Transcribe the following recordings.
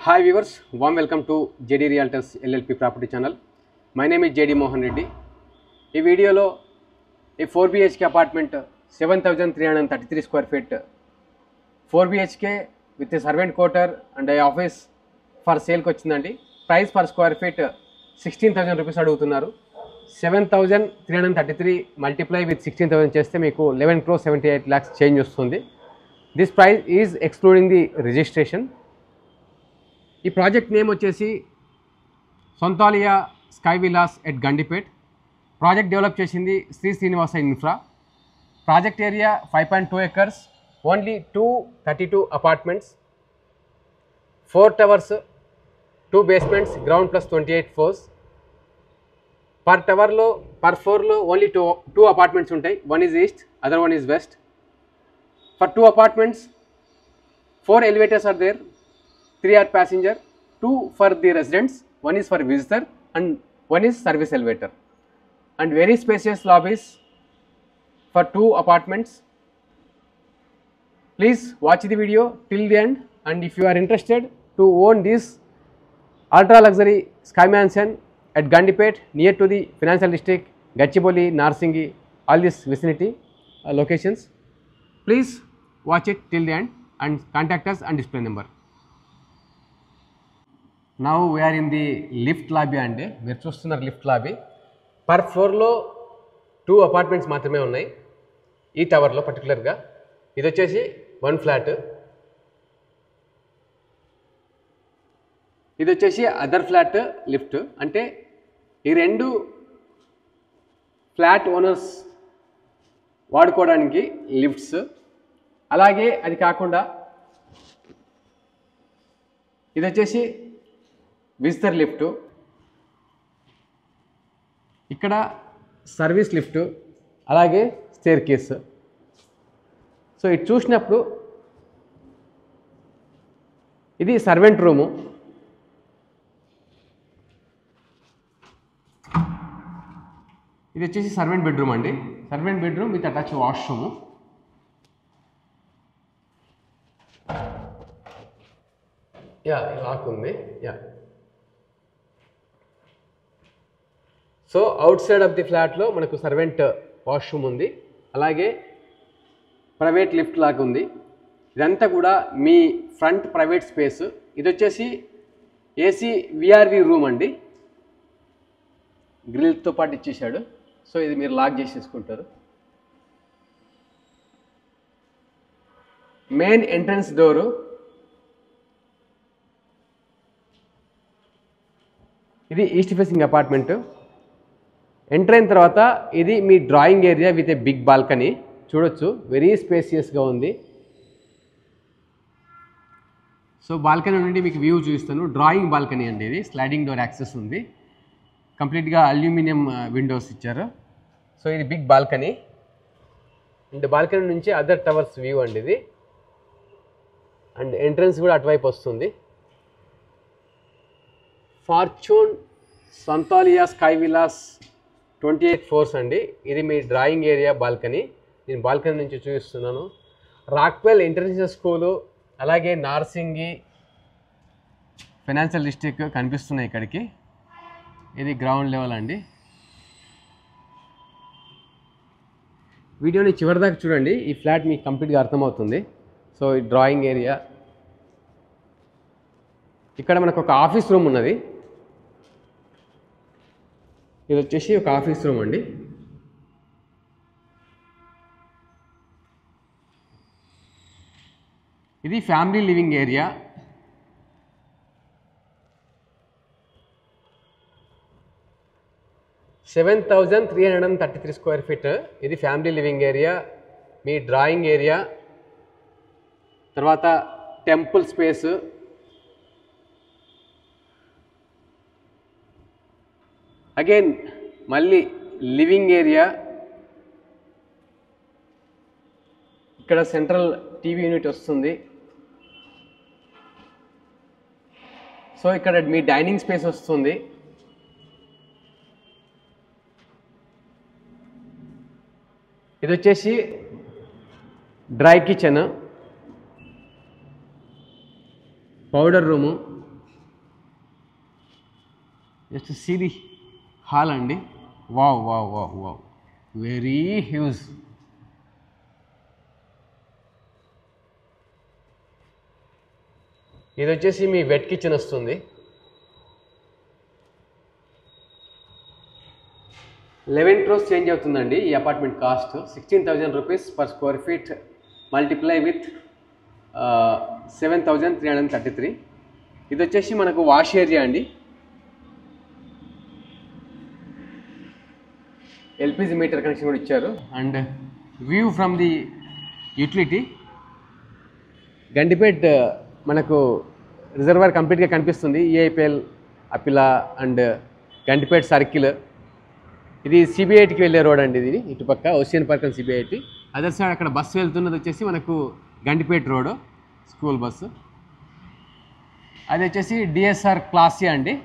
Hi viewers, warm welcome to JD Realtors LLP Property Channel. My name is JD Mohan Reddy. ఈ వీడియోలో ఈ 4 BHK apartment 7333 square feet 4 BHK with servant quarter and office for సేల్కి వచ్చిందండి. Price per square feet 16,000 rupees అడుగుతున్నారు. 7,333 multiply with 16,000 చేస్తే మీకు 11,78 lakhs change వస్తుంది. This price is excluding the registration. ఈ ప్రాజెక్ట్ నేమ్ వచ్చేసి Santhalia sky villas at Gandipet. Project develop చేసింది Sri Srinivasa infra. Project area 5.2 acres, only 232 apartments, 4 towers, 2 basements, ground plus 28 floors. Per టవర్లో per ఫ్లోర్లో only two apartments ఉంటాయి. One is east, other one is west. For 2 apartments, 4 elevators are there, 3 are passenger, 2 for the residents, 1 is for visitor and 1 is service elevator, and very spacious lobbies for 2 apartments. Please watch the video till the end, and if you are interested to own this ultra luxury sky mansion at Gandipet near to the financial district, Gachibowli, Narsingi, all this vicinity locations, please watch it till the end and contact us and display number. Now we are in the lift lobby అండి. మీరు చూస్తున్నారు lift lobby. Per ఫ్లోర్లో 2 apartments మాత్రమే ఉన్నాయి ఈ టవర్లో పర్టికులర్గా. ఇది వచ్చేసి 1 ఫ్లాట్, ఇది వచ్చేసి అదర్ ఫ్లాట్ లిఫ్ట్. అంటే ఈ 2 ఫ్లాట్ ఓనర్స్ వాడుకోవడానికి లిఫ్ట్స్. అలాగే అది కాకుండా ఇది వచ్చేసి విజిటర్ లిఫ్ట్, ఇక్కడ సర్వీస్ లిఫ్ట్, అలాగే స్టేర్ కేస్. సో ఇది చూసినప్పుడు ఇది సర్వెంట్ రూము, ఇది వచ్చేసి సర్వెంట్ బెడ్రూమ్ అండి. Servant bedroom with attach washroom. Yeah lock ఉంది. Yeah so outside of the ఫ్లాట్లో మనకు సర్వెంట్ వాష్రూమ్ ఉంది, అలాగే ప్రైవేట్ లిఫ్ట్ లాగా ఉంది. ఇదంతా కూడా మీ ఫ్రంట్ ప్రైవేట్ స్పేస్. ఇది వచ్చేసి ఏసీ విఆర్వి రూమ్ అండి, గ్రిల్తో పాటు ఇచ్చేసాడు. సో ఇది మీరు లాక్ చేసేసుకుంటారు. మెయిన్ ఎంట్రన్స్ డోరు, ఇది ఈస్ట్ ఫేసింగ్ అపార్ట్మెంట్. ఎంటర్ అయిన తర్వాత ఇది మీ drawing area with a big balcony. చూడొచ్చు, వెరీ స్పేసియస్గా ఉంది. సో బాల్కనీ నుండి మీకు వ్యూ చూపిస్తాను. డ్రాయింగ్ బాల్కనీ అండి ఇది. స్లైడింగ్ డోర్ యాక్సెస్ ఉంది, కంప్లీట్గా అల్యూమినియం విండోస్ ఇచ్చారు. సో ఇది బిగ్ బాల్కనీ, అండ్ బాల్కనీ నుంచి అదర్ టవర్స్ వ్యూ అండి ఇది. అండ్ ఎంట్రన్స్ కూడా అటువైపు వస్తుంది. ఫార్చ్యూన్ సొంతాలియా స్కై విలాస్ 28 floors అండి. ఇది మీ డ్రాయింగ్ ఏరియా బాల్కనీ. నేను బాల్కనీ నుంచి చూపిస్తున్నాను. రాక్వెల్ ఇంటర్నేషనల్ స్కూలు, అలాగే నార్సింగి ఫైనాన్షియల్ డిస్ట్రిక్ట్ కనిపిస్తున్నాయి ఇక్కడికి. ఇది గ్రౌండ్ లెవెల్ అండి. వీడియోని చివరిదాకా చూడండి, ఈ ఫ్లాట్ మీకు కంప్లీట్గా అర్థమవుతుంది. సో ఈ డ్రాయింగ్ ఏరియా, ఇక్కడ మనకు ఒక ఆఫీస్ రూమ్ ఉన్నది. ఇది వచ్చేసి ఒక ఆఫీస్ రూమ్ అండి. ఇది family living area. (7,333 square feet). ఇది ఫ్యామిలీ లివింగ్ ఏరియా, మీ డ్రాయింగ్ ఏరియా, తర్వాత టెంపుల్ స్పేస్, అగైన్ మళ్ళీ లివింగ్ ఏరియా. ఇక్కడ సెంట్రల్ టీవీ యూనిట్ వస్తుంది. సో ఇక్కడ మీ డైనింగ్ స్పేస్ వస్తుంది. ఇది వచ్చేసి dry kitchen, powder room, just see the hall అండి. Wow wow wow wow, very huge. ఇది వచ్చేసి మీ వెట్ కిచెన్ వస్తుంది. 11 crores చేంజ్ అవుతుందండి ఈ apartment cost. 16,000 rupees per square feet multiply with 7,333. ఇది వచ్చేసి మనకు వాష్ ఏరియా అండి. ఎల్పిజి మీటర్ కనెక్షన్ కూడా ఇచ్చారు. And view from the utility, Gandipet మనకు రిజర్వాయర్ కంప్లీట్గా కనిపిస్తుంది. ఈఐపిఎల్, అపిలా అండ్ గండిపేట్ సర్కిల్. ఇది సిబిఐటికి వెళ్ళే రోడ్ అండి. ఇది ఇటుపక్క ocean park and CBIT. Other side అక్కడ బస్సు వెళ్తున్నది వచ్చేసి మనకు గండిపేట్ రోడ్, స్కూల్ బస్సు. అది వచ్చేసి డిఎస్ఆర్ క్లాసీ అండి.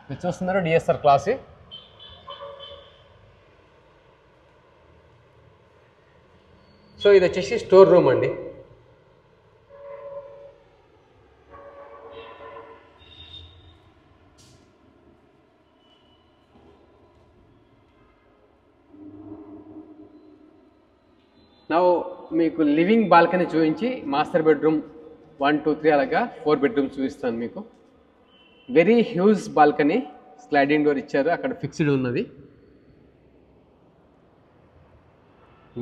మీరు చూస్తున్నారు డిఎస్ఆర్ క్లాసీ. సో ఇది వచ్చేసి స్టోర్ రూమ్ అండి. నా మీకు లివింగ్ బాల్కనీ చూపించి మాస్టర్ బెడ్రూమ్ 1, 2, 3 అలాగా 4 బెడ్రూమ్స్ చూపిస్తాను మీకు. Very huge balcony, sliding door ఇచ్చారు, అక్కడ ఫిక్స్డ్ ఉన్నది.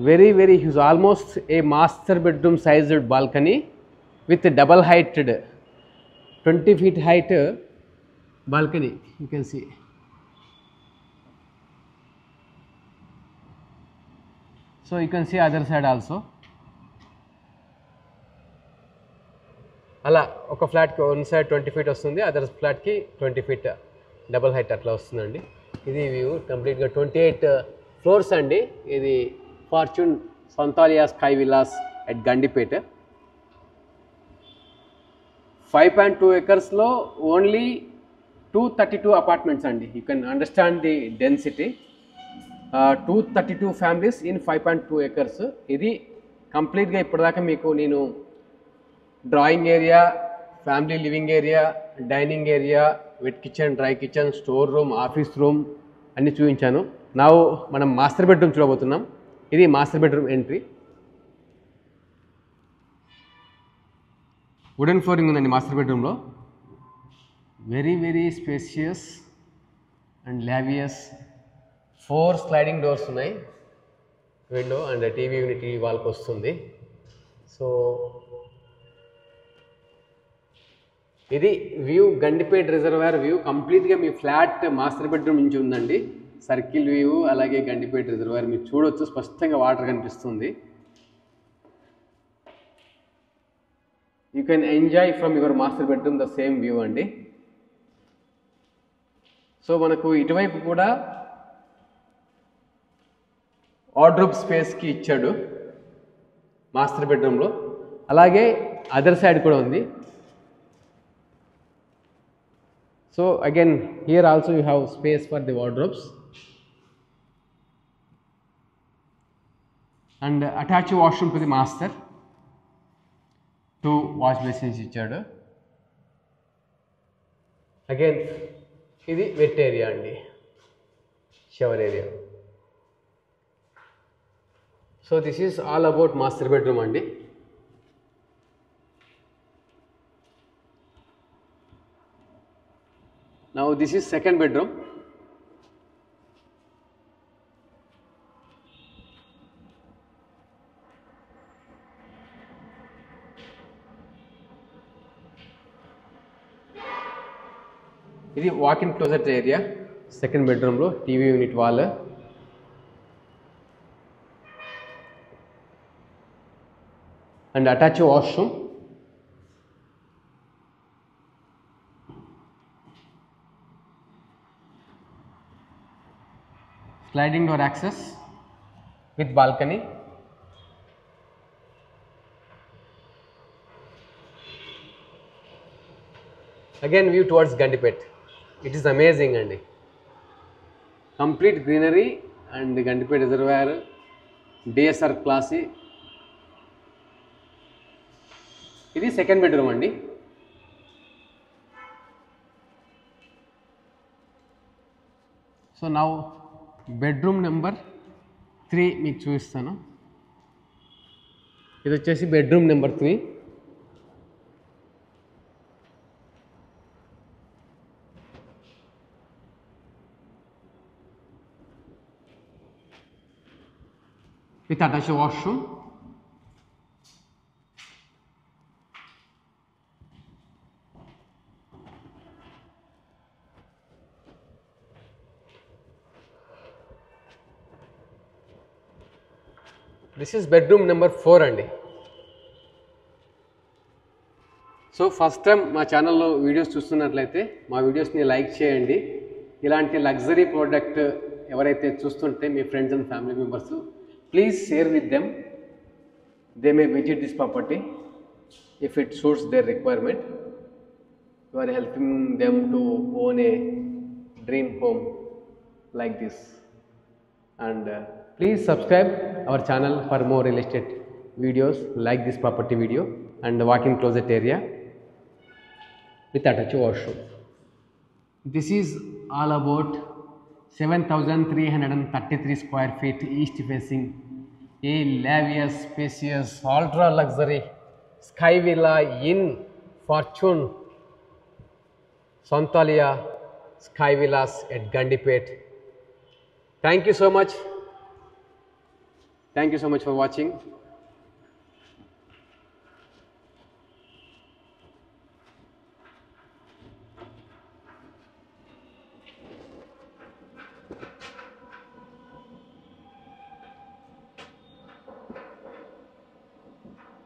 Very very huge, almost a master bedroom sized balcony with double heighted 20 feet height balcony. You can see. So you can see other side also. అలా ఒక ఫ్లాట్కి one side 20 feet వస్తుంది, other ఫ్లాట్కి 20 feet double height అట్లా వస్తుందండి. ఇది view కంప్లీట్గా 28 floors అండి. ఇది fortune Santhalia sky villas at Gandipet. 5.2 acres only 232 apartments అండి. You can understand the density. 232 families in 5.2 acres. ఇది కంప్లీట్గా ఇప్పటిదాకా మీకు నేను drawing area, family living area, dining area, wet kitchen, dry kitchen, store room, office room అన్నీ చూపించాను. నా మనం మాస్టర్ బెడ్రూమ్ చూడబోతున్నాం. ఇది master bedroom entry. Wooden flooring ఉందండి మాస్టర్ బెడ్రూమ్లో. Very very spacious and lavish. 4 sliding doors ఉన్నాయి. Window and TV unit, TV వాల్కి వస్తుంది. సో ఇది వ్యూ, గండిపేట్ రిజర్వాయర్ వ్యూ. కంప్లీట్గా మీ ఫ్లాట్ మాస్టర్ బెడ్రూమ్ నుంచి ఉందండి. సర్కిల్ వ్యూ, అలాగే గండిపేట్ రిజర్వాయర్ మీరు చూడొచ్చు, స్పష్టంగా వాటర్ కనిపిస్తుంది. You can enjoy from your master bedroom the same view అండి. సో మనకు ఇటువైపు కూడా వార్డ్రోబ్ స్పేస్కి ఇచ్చాడు మాస్టర్ బెడ్రూమ్లో. అలాగే అదర్ సైడ్ కూడా ఉంది. So again here also you have space for the wardrobes and attach washroom to the master. 2 wash basins ఇచ్చాడు. అగైన్ ఇది వెట్ ఏరియా అండి, shower area. So this is all about master bedroom అండి. Now this is second bedroom. ఇది walk in closet area. Second బెడ్రూమ్లో TV unit wall, and attach a washroom. Sliding door access with balcony. Again view towards Gandipet. It is amazing and complete greenery and Gandipet reservoir, DSR classy. ఇది second bedroom అండి. So now bedroom number 3 మీకు చూపిస్తాను. ఇది వచ్చేసి bedroom number 3. With attached washroom. This is bedroom number 4 అండి. So first time మా ఛానల్లో videos చూస్తున్నట్లయితే మా వీడియోస్ని లైక్ చేయండి. ఇలాంటి లగ్జరీ ప్రోడక్ట్ ఎవరైతే చూస్తుంటే మీ friends and family members, please share with them. They may visit this property if it suits their requirement. You are helping them to own a dream home like this. And please subscribe our channel for more real estate videos like this property video and the walk-in closet area with attached washroom. This is all about 7,333 square feet east facing, a lavish, spacious, ultra luxury sky villa in Fortune Santalia Sky Villas at Gandipet. Thank you so much. Thank you so much for watching.